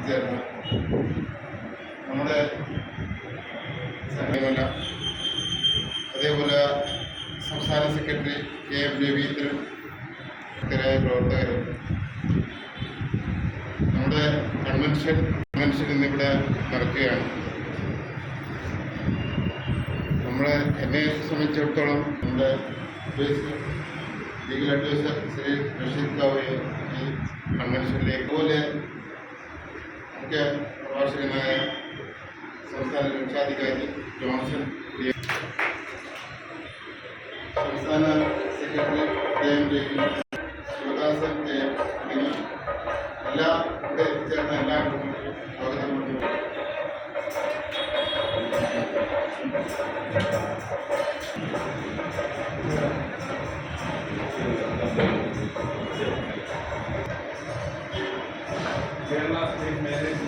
എത്തിച്ചേർന്ന നമ്മുടെ സംഘടന, അതേപോലെ സംസ്ഥാന സെക്രട്ടറി KM രവീന്ദ്രൻ, ഇത്തരമായ പ്രവർത്തകരും, നമ്മുടെ കൺവെൻഷൻ ഇന്നിവിടെ നടക്കുകയാണ്. എന്നെ സംബന്ധിച്ചിടത്തോളം നമ്മുടെ ലീഗൽ അഡ്വൈസർ ശ്രീ റഷീദ് കാവയെ ഈ കൺവെൻഷനിലേക്ക് പോലെ മുഖ്യ പ്രഭാഷകനായ സംസ്ഥാന രക്ഷാധികാരി ജോൺസൺ, സംസ്ഥാന secretary KM Raveendran, Sivadasan KM തുടങ്ങി എല്ലാ ഇവിടെ എത്തിച്ചേർന്ന എല്ലാവർക്കും സ്വാഗതം. കേരള സ്റ്റേറ്റ് മാരേജ്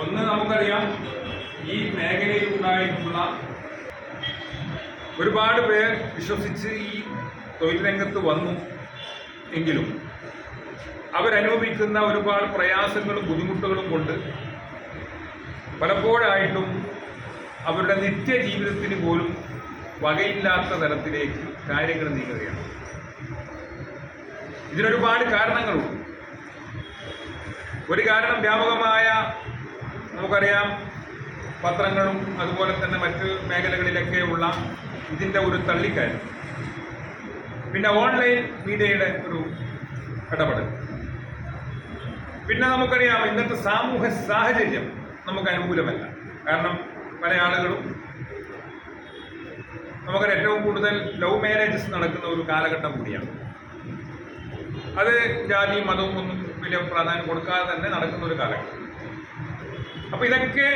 ഒന്ന് നമുക്കറിയാം, ഈ മേഖലയിൽ ഉണ്ടായിട്ടുള്ള ഒരുപാട് പേർ വിശ്വസിച്ച് ഈ തൊഴിൽ രംഗത്ത് വന്നു എങ്കിലും അവരനുഭവിക്കുന്ന ഒരുപാട് പ്രയാസങ്ങളും ബുദ്ധിമുട്ടുകളും കൊണ്ട് പലപ്പോഴായിട്ടും അവരുടെ നിത്യജീവിതത്തിന് പോലും വകയില്ലാത്ത തരത്തിലേക്ക് കാര്യങ്ങൾ നീങ്ങുകയാണ്. ഇതിനൊരുപാട് കാരണങ്ങളുണ്ട്. ഒരു കാരണം വ്യാപകമായ നമുക്കറിയാം പത്രങ്ങളും അതുപോലെ തന്നെ മറ്റ് മേഖലകളിലൊക്കെയുള്ള ഇതിൻ്റെ ഒരു തള്ളിക്കയറ്റം, പിന്നെ ഓൺലൈൻ മീഡിയയുടെ ഒരു ഇടപെടൽ, പിന്നെ നമുക്കറിയാം ഇന്നത്തെ സാമൂഹ്യ സാഹചര്യം നമുക്ക് അനുകൂലമല്ല. കാരണം പല ആളുകളും നമുക്കറിയാം ഏറ്റവും കൂടുതൽ ലവ് മാരേജസ് നടക്കുന്ന ഒരു കാലഘട്ടം കൂടിയാണ്. അത് ജാതിയും മതവും ഒന്നും വലിയ പ്രാധാന്യം കൊടുക്കാതെ തന്നെ നടക്കുന്ന ഒരു കാലഘട്ടം. അപ്പോൾ ഇതൊക്കെ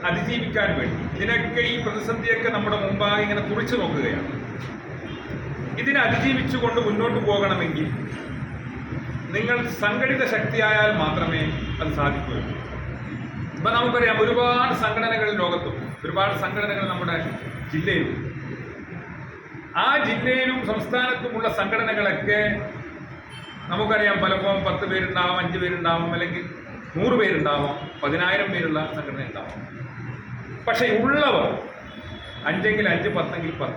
അതിജീവിക്കാൻ വേണ്ടി ഇതിനൊക്കെ ഈ പ്രതിസന്ധിയൊക്കെ നമ്മുടെ മുമ്പാകെ ഇങ്ങനെ തുറിച്ചു നോക്കുകയാണ്. ഇതിനെ അതിജീവിച്ചുകൊണ്ട് മുന്നോട്ട് പോകണമെങ്കിൽ നിങ്ങൾ സംഘടിത ശക്തിയായാൽ മാത്രമേ അത് സാധിക്കുകയുള്ളൂ. ഇപ്പം നമുക്കറിയാം ഒരുപാട് സംഘടനകൾ ലോകത്തും, ഒരുപാട് സംഘടനകൾ നമ്മുടെ ജില്ലയിലും, ആ ജില്ലയിലും സംസ്ഥാനത്തുമുള്ള സംഘടനകളൊക്കെ നമുക്കറിയാം പലപ്പോഴും 10 പേരുണ്ടാവാം, 5 പേരുണ്ടാവാം, അല്ലെങ്കിൽ 100 പേരുണ്ടാവാം, 10,000 പേരുള്ള സംഘടന ഉണ്ടാവാം. പക്ഷേ ഉള്ളവർ 5എങ്കിൽ 5, 10എങ്കിൽ 10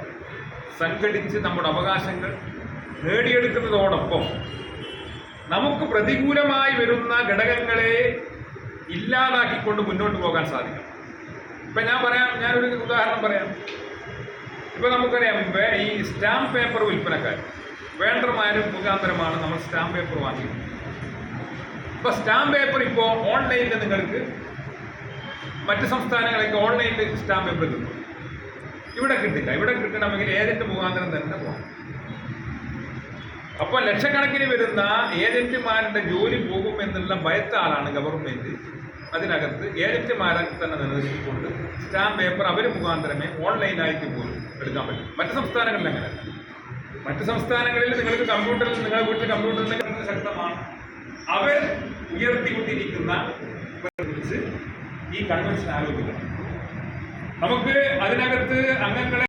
സംഘടിച്ച് നമ്മുടെ അവകാശങ്ങൾ നേടിയെടുക്കുന്നതോടൊപ്പം നമുക്ക് പ്രതികൂലമായി വരുന്ന ഘടകങ്ങളെ ഇല്ലാതാക്കിക്കൊണ്ട് മുന്നോട്ട് പോകാൻ സാധിക്കും. ഇപ്പം ഞാനൊരു ഉദാഹരണം പറയാം. ഇപ്പം നമുക്കറിയാം ഈ സ്റ്റാമ്പ് പേപ്പർ വിൽപ്പനക്കാർ വേണ്ടർമാരും മുഖാന്തരമാണ് നമ്മൾ സ്റ്റാമ്പ് പേപ്പർ വാങ്ങിയത്. ഇപ്പോൾ സ്റ്റാമ്പ് പേപ്പർ ഇപ്പോൾ ഓൺലൈനിൽ നിങ്ങൾക്ക് മറ്റ് സംസ്ഥാനങ്ങളൊക്കെ ഓൺലൈനിൽ സ്റ്റാമ്പ് പേപ്പർ കിട്ടും. ഇവിടെ കിട്ടില്ല. ഇവിടെ കിട്ടണമെങ്കിൽ ഏജന്റ് മുഖാന്തരം തന്നെ പോകണം. അപ്പോൾ ലക്ഷക്കണക്കിന് വരുന്ന ഏജന്റുമാരുടെ ജോലി പോകും എന്നുള്ള ഭയത്താലാണ് ഗവൺമെന്റ് അതിനകത്ത് ഏജന്റുമാരെ തന്നെ നിർദ്ദേശിച്ചുകൊണ്ട് സ്റ്റാമ്പ് പേപ്പർ അവർ മുഖാന്തരമേ ഓൺലൈനായിട്ട് പോലും എടുക്കാൻ പറ്റും. മറ്റ് സംസ്ഥാനങ്ങളിൽ അങ്ങനെയല്ല. മറ്റ് സംസ്ഥാനങ്ങളിൽ നിങ്ങൾക്ക് കമ്പ്യൂട്ടറിൽ നിങ്ങളുടെ വീട്ടിൽ കമ്പ്യൂട്ടറിൽ ശക്തമാണ്. അവർ ഉയർത്തിക്കൊണ്ടിരിക്കുന്ന കുറിച്ച് ഈ കൺവെൻഷൻ ആലോചിക്കണം. നമുക്ക് അതിനകത്ത് അംഗങ്ങളെ